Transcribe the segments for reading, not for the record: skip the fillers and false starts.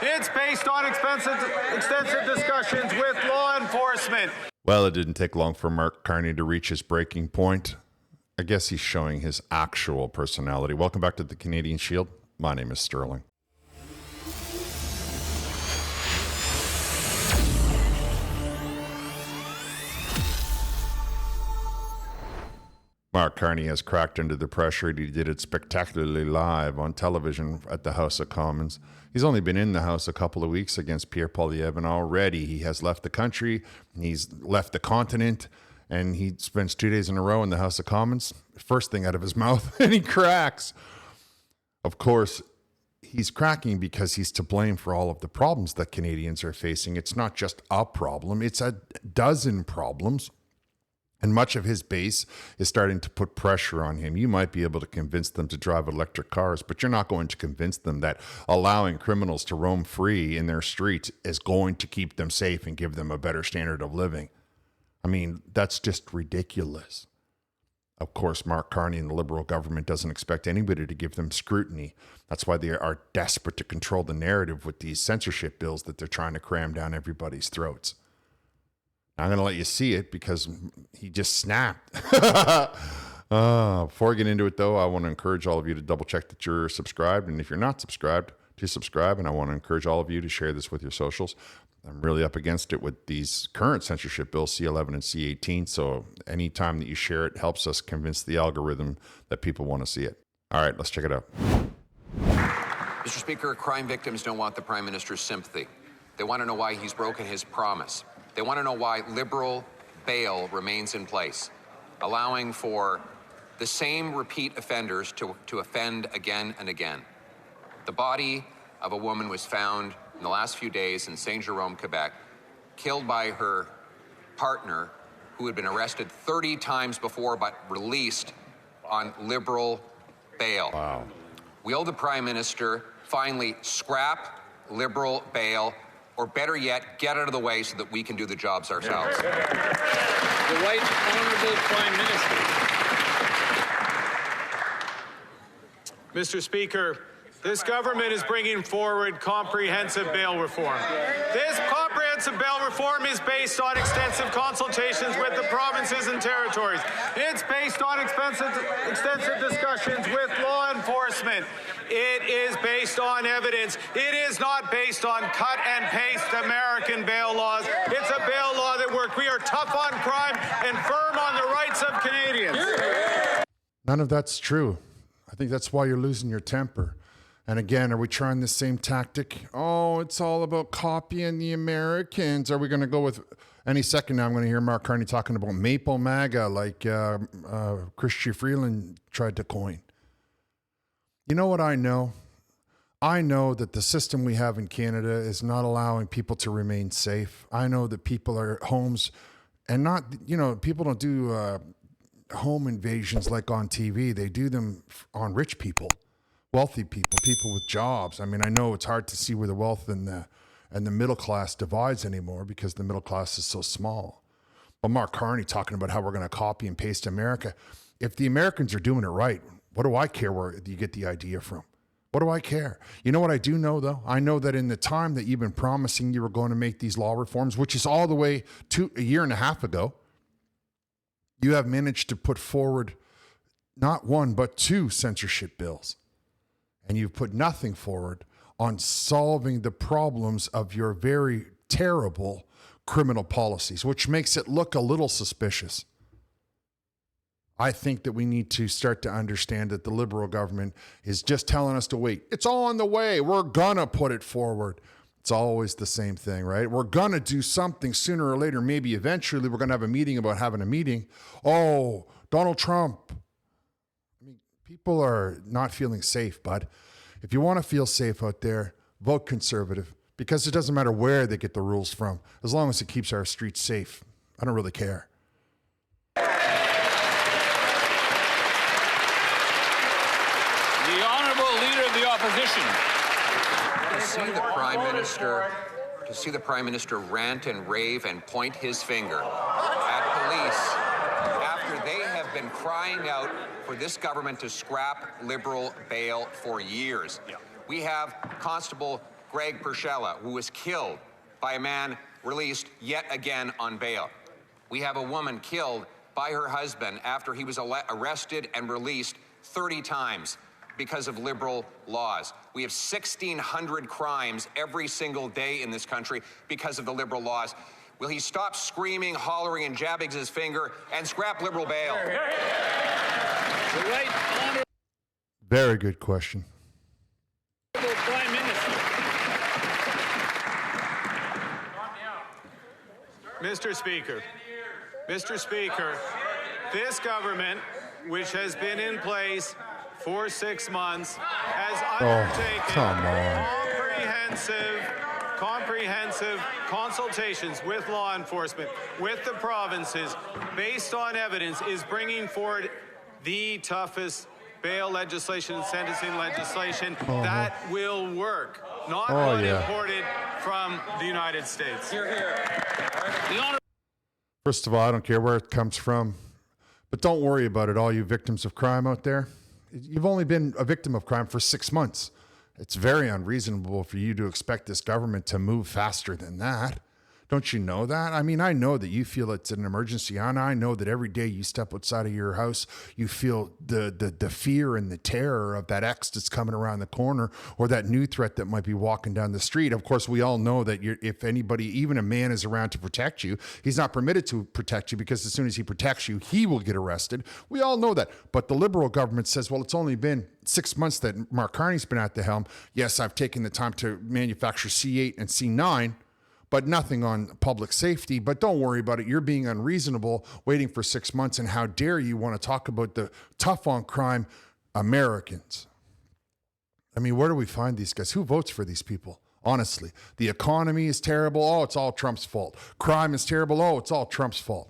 It's based on extensive discussions with law enforcement. Well, it didn't take long for Mark Carney to reach his breaking point. I guess he's showing his actual personality. Welcome back to the Canadian Shield. My name is Sterling. Mark Carney has cracked under the pressure, and he did it spectacularly live on television at the House of Commons. He's only been in the House a couple of weeks against Pierre Poilievre, and already he has left the country, he's left the continent, and he spends 2 days in a row in the House of Commons. First thing out of his mouth, and he cracks. Of course, he's cracking because he's to blame for all of the problems that Canadians are facing. It's not just a problem, it's a dozen problems. And much of his base is starting to put pressure on him. You might be able to convince them to drive electric cars, but you're not going to convince them that allowing criminals to roam free in their streets is going to keep them safe and give them a better standard of living. I mean, that's just ridiculous. Of course, Mark Carney and the Liberal government doesn't expect anybody to give them scrutiny. That's why they are desperate to control the narrative with these censorship bills that they're trying to cram down everybody's throats. I'm going to let you see it because he just snapped. Before I get into it, though, I want to encourage all of you to double check that you're subscribed. And if you're not subscribed, to subscribe. And I want to encourage all of you to share this with your socials. I'm really up against it with these current censorship bills, C11 and C18. So anytime that you share it helps us convince the algorithm that people want to see it. All right, let's check it out. Mr. Speaker, crime victims don't want the Prime Minister's sympathy. They want to know why he's broken his promise. They want to know why liberal bail remains in place, allowing for the same repeat offenders to offend again and again. The body of a woman was found in the last few days in Saint-Jérôme, Quebec, killed by her partner, who had been arrested 30 times before but released on liberal bail. Wow. Will the Prime Minister finally scrap liberal bail, or better yet, get out of the way so that we can do the jobs ourselves? The Right Honourable Prime Minister. Mr. Speaker, this government is bringing forward comprehensive bail reform. This comprehensive bail reform is based on extensive consultations with the provinces and territories. It's based on extensive discussions with law enforcement. It is based on evidence. It is not based on cut and paste American bail laws. It's a bail law that works. We are tough on crime and firm on the rights of Canadians. None of that's true. I think that's why you're losing your temper. And again, are we trying the same tactic? Oh, it's all about copying the Americans. Are we going to go with any second now? I'm going to hear Mark Carney talking about Maple MAGA like Chrystia Freeland tried to coin. You know what I know? I know that the system we have in Canada is not allowing people to remain safe. I know that people are homes and not, people don't do home invasions like on TV. They do them on rich people, wealthy people, people with jobs. I mean, I know it's hard to see where the wealth and the middle class divides anymore because the middle class is so small. But Mark Carney talking about how we're going to copy and paste America. If the Americans are doing it right, what do I care where you get the idea from? What do I care? You know what I do know, though? I know that in the time that you've been promising you were going to make these law reforms, which is all the way to a year and a half ago, you have managed to put forward not one, but two censorship bills. And you've put nothing forward on solving the problems of your very terrible criminal policies, which makes it look a little suspicious. I think that we need to start to understand that the Liberal government is just telling us to wait. It's all on the way. We're going to put it forward. It's always the same thing, right? We're going to do something sooner or later. Maybe eventually we're going to have a meeting about having a meeting. Oh, Donald Trump. I mean, people are not feeling safe, bud. If you want to feel safe out there, vote Conservative, because it doesn't matter where they get the rules from, as long as it keeps our streets safe. I don't really care. Opposition. To see the Prime Minister rant and rave and point his finger at police after they have been crying out for this government to scrap liberal bail for years. We have Constable Greg Pershella, who was killed by a man released yet again on bail. We have a woman killed by her husband after he was arrested and released 30 times because of liberal laws. We have 1,600 crimes every single day in this country because of the liberal laws. Will he stop screaming, hollering, and jabbing his finger and scrap liberal bail? The right honorable Very good question. Prime Minister. Mr. Speaker, this government, which has been in place for 6 months, has undertaken come on. comprehensive consultations with law enforcement, with the provinces, based on evidence, is bringing forward the toughest bail legislation and sentencing legislation that will work, not one imported from the United States. First of all, I don't care where it comes from, but don't worry about it, all you victims of crime out there. You've only been a victim of crime for 6 months. It's very unreasonable for you to expect this government to move faster than that. Don't you know that? I mean, I know that you feel it's an emergency, and I know that every day you step outside of your house, you feel the fear and the terror of that ex that's coming around the corner or that new threat that might be walking down the street. Of course, we all know that if anybody, even a man, is around to protect you, he's not permitted to protect you because as soon as he protects you, he will get arrested. We all know that. But the Liberal government says, well, it's only been 6 months that Mark Carney's been at the helm. Yes, I've taken the time to manufacture C8 and C9, but nothing on public safety. But don't worry about it. You're being unreasonable waiting for 6 months. And how dare you want to talk about the tough on crime Americans? I mean, where do we find these guys? Who votes for these people? Honestly, the economy is terrible. Oh, it's all Trump's fault. Crime is terrible. Oh, it's all Trump's fault.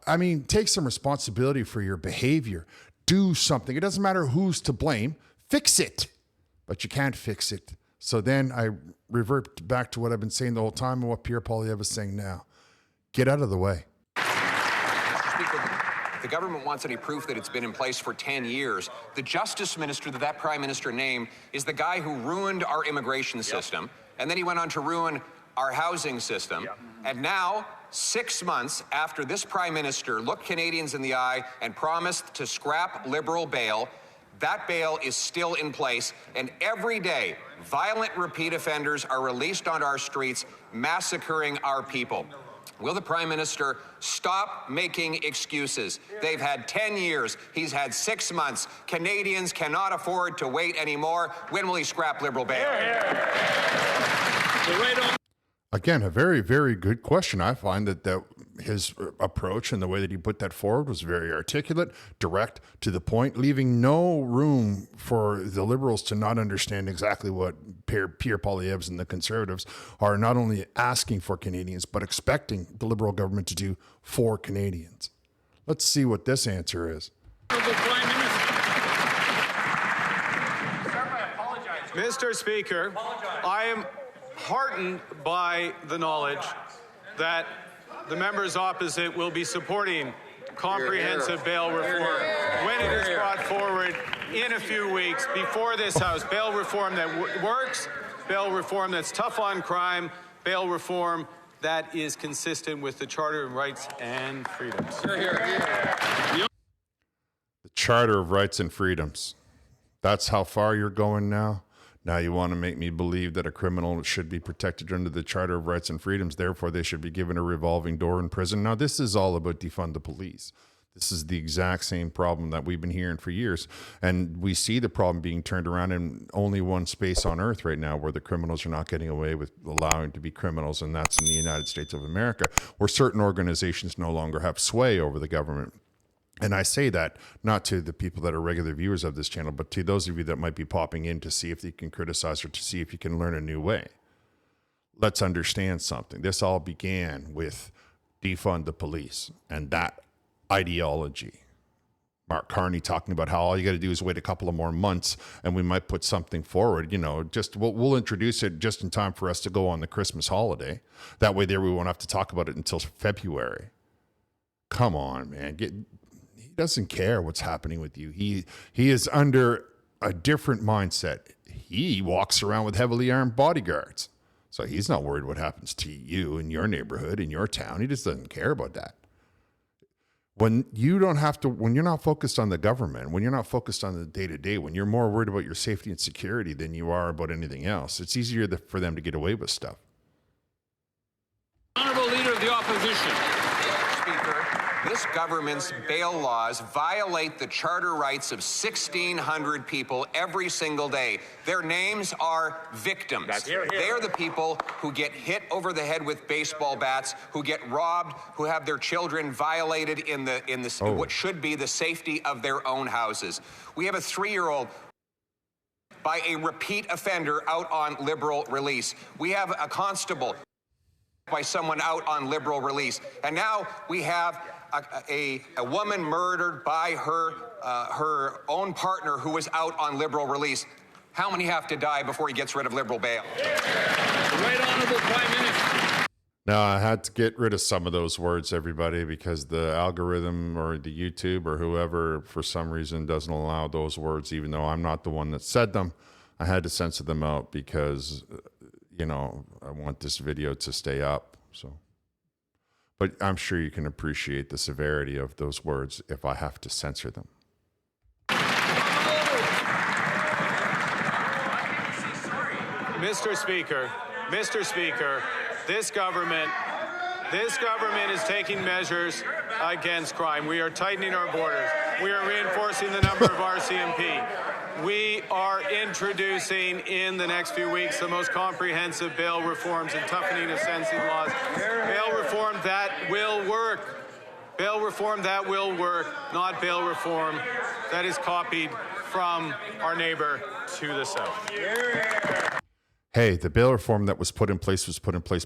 I mean, take some responsibility for your behavior. Do something. It doesn't matter who's to blame. Fix it. But you can't fix it. So then I revert back to what I've been saying the whole time and what Pierre Poilievre is saying now. Get out of the way. Speaker, if the government wants any proof that it's been in place for 10 years, the justice minister that prime minister named is the guy who ruined our immigration system, and then he went on to ruin our housing system. And now, 6 months after this prime minister looked Canadians in the eye and promised to scrap liberal bail, that bail is still in place, and every day, violent repeat offenders are released onto our streets, massacring our people. Will the Prime Minister stop making excuses? They've had 10 years. He's had 6 months. Canadians cannot afford to wait anymore. When will he scrap liberal bail? Again, a very, very good question. I find that his approach and the way that he put that forward was very articulate, direct, to the point, leaving no room for the Liberals to not understand exactly what Pierre Poilievre and the Conservatives are not only asking for Canadians, but expecting the Liberal government to do for Canadians. Let's see what this answer is. Mr. Speaker, I am heartened by the knowledge that the members opposite will be supporting comprehensive bail reform when it is brought forward in a few weeks before this House. Bail reform that works, bail reform that's tough on crime, bail reform that is consistent with the Charter of Rights and Freedoms. The Charter of Rights and Freedoms. That's how far you're going now? Now you want to make me believe that a criminal should be protected under the Charter of Rights and Freedoms, therefore they should be given a revolving door in prison. Now this is all about defund the police. This is the exact same problem that we've been hearing for years. And we see the problem being turned around in only one space on earth right now where the criminals are not getting away with allowing to be criminals, and that's in the United States of America, where certain organizations no longer have sway over the government. And I say that not to the people that are regular viewers of this channel, but to those of you that might be popping in to see if you can criticize or to see if you can learn a new way. Let's understand something. This all began with defund the police and that ideology. Mark Carney talking about how all you got to do is wait a couple of more months and we might put something forward. You know, just we'll introduce it just in time for us to go on the Christmas holiday. That way there we won't have to talk about it until February. Come on, man. He doesn't care what's happening with you. He is under a different mindset. He walks around with heavily armed bodyguards. So he's not worried what happens to you in your neighborhood, in your town. He just doesn't care about that. When you're not focused on the government, when you're not focused on the day-to-day, when you're more worried about your safety and security than you are about anything else, it's easier for them to get away with stuff. Honorable Leader of the Opposition. Speaker, this government's bail laws violate the charter rights of 1,600 people every single day. Their names are victims. They are the people who get hit over the head with baseball bats, who get robbed, who have their children violated in what should be the safety of their own houses. We have a 3-year-old by a repeat offender out on liberal release. We have a constable by someone out on liberal release. And now we have a woman murdered by her own partner who was out on liberal release. How many have to die before he gets rid of liberal bail? The Right Honorable Prime Minister. Now, I had to get rid of some of those words, everybody, because the algorithm or the YouTube or whoever, for some reason, doesn't allow those words, even though I'm not the one that said them. I had to censor them out because, I want this video to stay up. So, but I'm sure you can appreciate the severity of those words if I have to censor them. Mr. Speaker, this government is taking measures against crime. We are tightening our borders. We are reinforcing the number of RCMP. We are introducing in the next few weeks the most comprehensive bail reforms and toughening of sentencing laws. Bail reform that will work. Bail reform that will work, not bail reform that is copied from our neighbor to the south. Hey, the bail reform that was put in place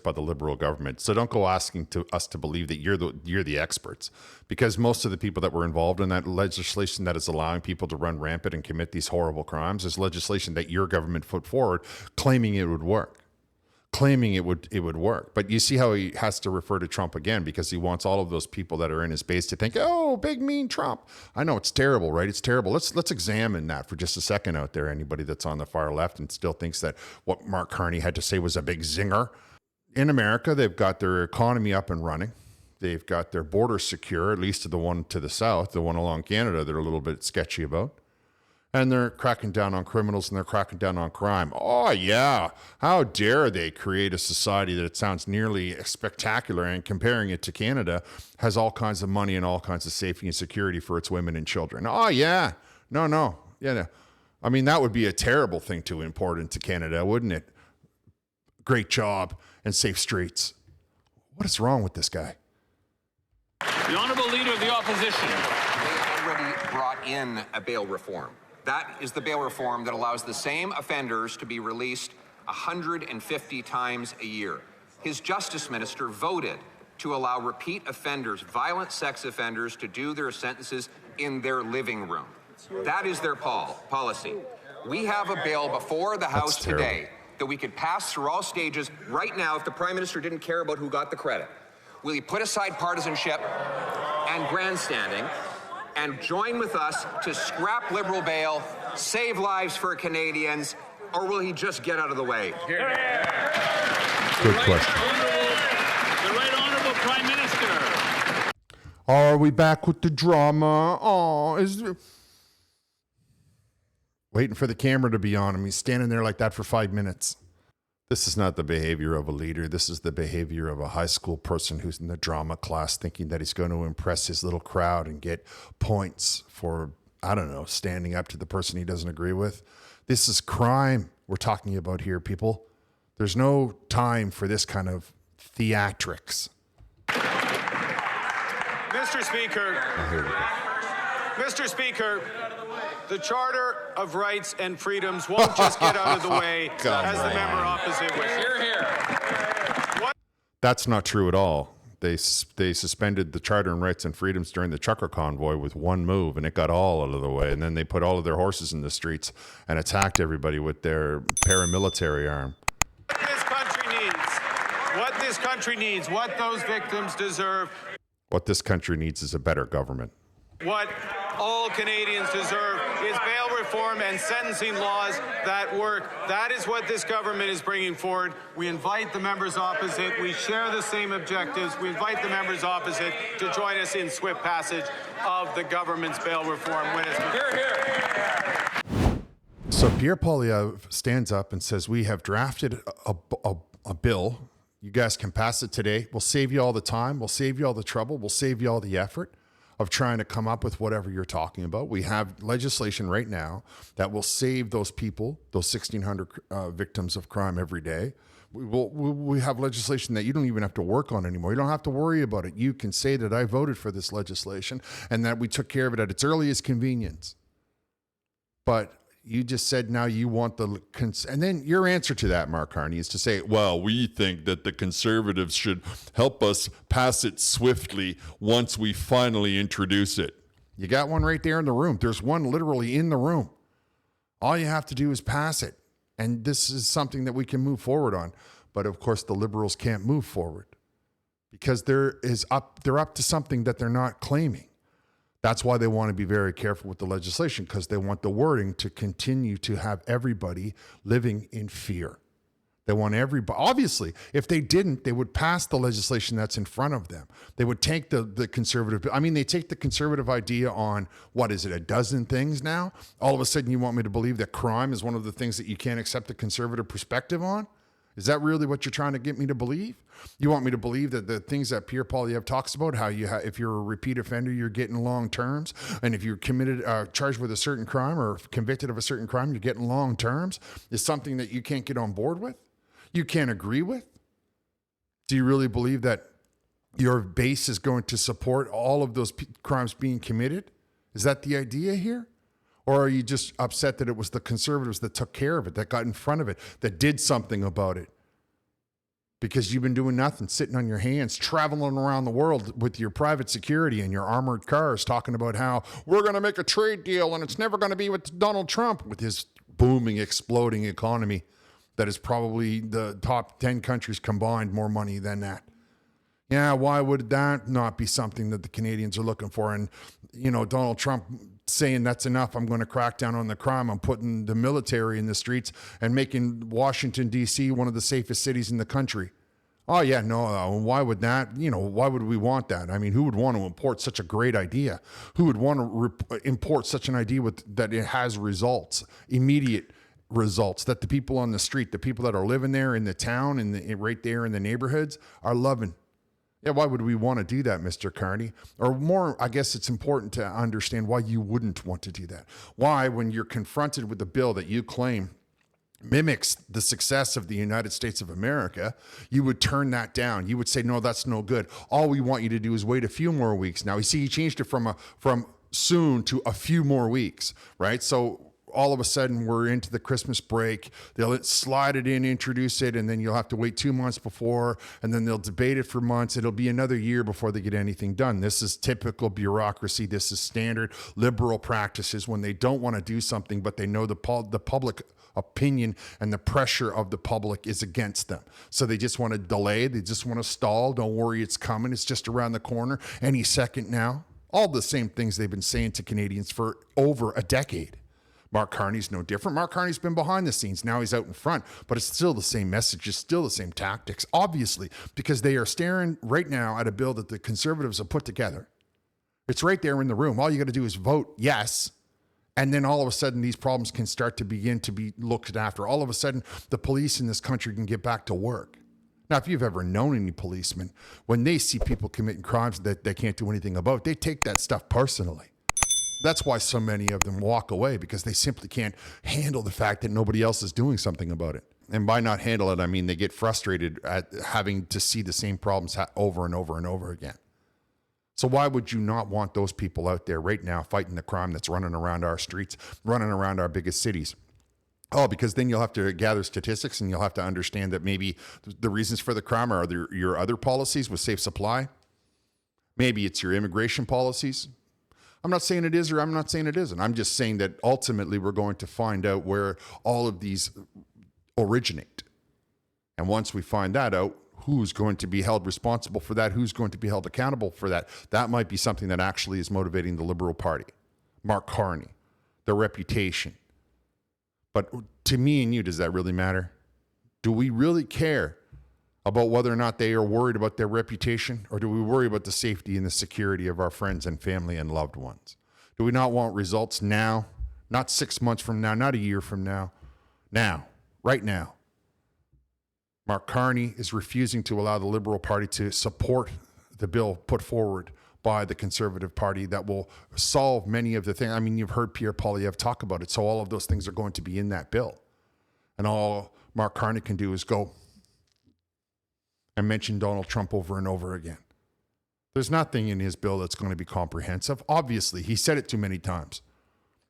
by the Liberal government. So don't go asking us to believe that you're the experts, because most of the people that were involved in that legislation that is allowing people to run rampant and commit these horrible crimes is legislation that your government put forward, claiming it would work. But you see how he has to refer to Trump again, because he wants all of those people that are in his base to think, oh, big mean Trump. I know it's terrible, right? It's terrible. Let's examine that for just a second out there. Anybody that's on the far left and still thinks that what Mark Carney had to say was a big zinger. In America, they've got their economy up and running. They've got their borders secure, at least to the one to the south, the one along Canada they're a little bit sketchy about. And they're cracking down on criminals and they're cracking down on crime. Oh, yeah. How dare they create a society that it sounds nearly spectacular, and comparing it to Canada, has all kinds of money and all kinds of safety and security for its women and children. Oh, yeah. No. Yeah. I mean, that would be a terrible thing to import into Canada, wouldn't it? Great job and safe streets. What is wrong with this guy? The Honorable Leader of the Opposition. They already brought in a bail reform. That is the bail reform that allows the same offenders to be released 150 times a year. His justice minister voted to allow repeat offenders, violent sex offenders, to do their sentences in their living room. That is their policy. We have a bill before the House today that we could pass through all stages right now if the Prime Minister didn't care about who got the credit. Will he put aside partisanship and grandstanding and join with us to scrap liberal bail, save lives for Canadians, or will he just get out of the way? Good question. The Right Honorable Prime Minister. Are we back with the drama? Waiting for the camera to be on him. He's standing there like that for 5 minutes. This is not the behavior of a leader. This is the behavior of a high school person who's in the drama class thinking that he's going to impress his little crowd and get points for, I don't know, standing up to the person he doesn't agree with. This is crime we're talking about here, people. There's no time for this kind of theatrics. Mr. Speaker, the Charter of Rights and Freedoms won't just get out of the way as the member opposite wishes. Here. That's not true at all. They suspended the Charter and Rights and Freedoms during the trucker convoy with one move, and it got all out of the way. And then they put all of their horses in the streets and attacked everybody with their paramilitary arm. What this country needs, what those victims deserve. What this country needs is a better government. What all Canadians deserve is bail reform and sentencing laws that work. That is what this government is bringing forward. We invite the members opposite. We share the same objectives. We invite the members opposite to join us in swift passage of the government's bail reform when it's... Hear, hear. So Pierre Poilievre stands up and says, we have drafted a bill. You guys can pass it today. We'll save you all the time. We'll save you all the trouble. We'll save you all the effort of trying to come up with whatever you're talking about. We have legislation right now that will save those people, those 1,600 victims of crime every day. We have legislation that you don't even have to work on anymore. You don't have to worry about it. You can say that I voted for this legislation and that we took care of it at its earliest convenience. But you just said now you want and then your answer to that, Mark Carney, is to say, well, we think that the Conservatives should help us pass it swiftly once we finally introduce it. You got one right there in the room. There's one literally in the room. All you have to do is pass it. And this is something that we can move forward on. But of course, the Liberals can't move forward because they're up to something that they're not claiming. That's why they want to be very careful with the legislation, because they want the wording to continue to have everybody living in fear. They want everybody. Obviously, if they didn't, they would pass the legislation that's in front of them. They would take the conservative. I mean, they take the conservative idea on, what is it, a dozen things now? All of a sudden, you want me to believe that crime is one of the things that you can't accept a conservative perspective on? Is that really what you're trying to get me to believe? You want me to believe that the things that Pierre Poilievre talks about, how if you're a repeat offender, you're getting long terms, and if you're charged with a certain crime or convicted of a certain crime, you're getting long terms, is something that you can't get on board with? You can't agree with? Do you really believe that your base is going to support all of those crimes being committed? Is that the idea here? Or are you just upset that it was the Conservatives that took care of it, that got in front of it, that did something about it? Because you've been doing nothing, sitting on your hands, traveling around the world with your private security and your armored cars, talking about how we're going to make a trade deal and it's never going to be with Donald Trump, with his booming, exploding economy that is probably the top 10 countries combined more money than that. Yeah, why would that not be something that the Canadians are looking for? And, Donald Trump saying that's enough, I'm going to crack down on the crime, I'm putting the military in the streets and making Washington, D.C. one of the safest cities in the country. Oh, yeah, no, why would that? Why would we want that? I mean, who would want to import such a great idea? Who would want to import such an idea that it has results, immediate results, that the people on the street, the people that are living there in the town and right there in the neighborhoods are loving? Yeah, why would we want to do that, Mr. Carney? Or more, I guess it's important to understand why you wouldn't want to do that. Why, when you're confronted with a bill that you claim mimics the success of the United States of America, you would turn that down. You would say, no, that's no good. All we want you to do is wait a few more weeks. Now, you see, he changed it from soon to a few more weeks, right? So all of a sudden we're into the Christmas break. They'll slide it in, introduce it, and then you'll have to wait 2 months before, and then they'll debate it for months. It'll be another year before they get anything done. This is typical bureaucracy. This is standard liberal practices when they don't want to do something, but they know the public opinion and the pressure of the public is against them. So they just want to delay. They just want to stall. Don't worry, it's coming. It's just around the corner any second now. All the same things they've been saying to Canadians for over a decade. Mark Carney's no different. Mark Carney's been behind the scenes. Now he's out in front, but it's still the same messages, still the same tactics, obviously, because they are staring right now at a bill that the Conservatives have put together. It's right there in the room. All you got to do is vote yes, and then all of a sudden these problems can start to begin to be looked after. All of a sudden, the police in this country can get back to work. Now, if you've ever known any policemen, when they see people committing crimes that they can't do anything about, they take that stuff personally. That's why so many of them walk away, because they simply can't handle the fact that nobody else is doing something about it. And by not handle it, I mean they get frustrated at having to see the same problems over and over and over again. So why would you not want those people out there right now fighting the crime that's running around our streets, running around our biggest cities? Oh, because then you'll have to gather statistics and you'll have to understand that maybe the reasons for the crime are your other policies with safe supply. Maybe it's your immigration policies. I'm not saying it is or I'm not saying it isn't. I'm just saying that ultimately we're going to find out where all of these originate. And once we find that out, who's going to be held responsible for that? Who's going to be held accountable for that? That might be something that actually is motivating the Liberal Party. Mark Carney, their reputation. But to me and you, does that really matter? Do we really care about whether or not they are worried about their reputation, or do we worry about the safety and the security of our friends and family and loved ones? Do we not want results now, not 6 months from now, not a year from now, right now? Mark Carney is refusing to allow the Liberal Party to support the bill put forward by the Conservative Party that will solve many of the things. I mean, you've heard Pierre Poilievre talk about it, so all of those things are going to be in that bill. And all Mark Carney can do is go and mention Donald Trump over and over again. There's nothing in his bill that's going to be comprehensive. Obviously, he said it too many times.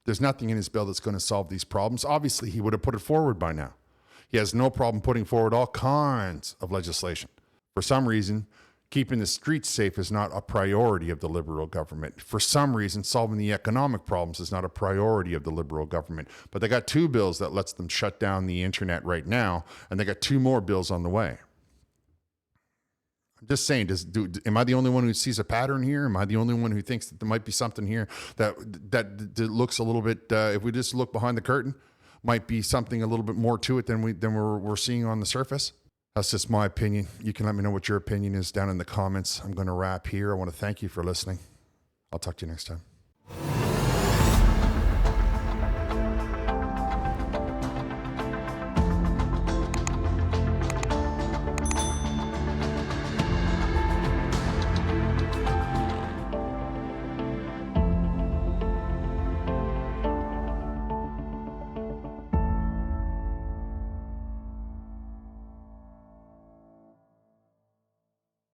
There's nothing in his bill that's going to solve these problems. Obviously, he would have put it forward by now. He has no problem putting forward all kinds of legislation. For some reason, keeping the streets safe is not a priority of the Liberal government. For some reason, solving the economic problems is not a priority of the Liberal government. But they got 2 bills that lets them shut down the internet right now, and they got 2 more bills on the way. I'm just saying, am I the only one who sees a pattern here? Am I the only one who thinks that there might be something here that looks a little bit, if we just look behind the curtain, might be something a little bit more to it than we're seeing on the surface? That's just my opinion. You can let me know what your opinion is down in the comments. I'm going to wrap here. I want to thank you for listening. I'll talk to you next time.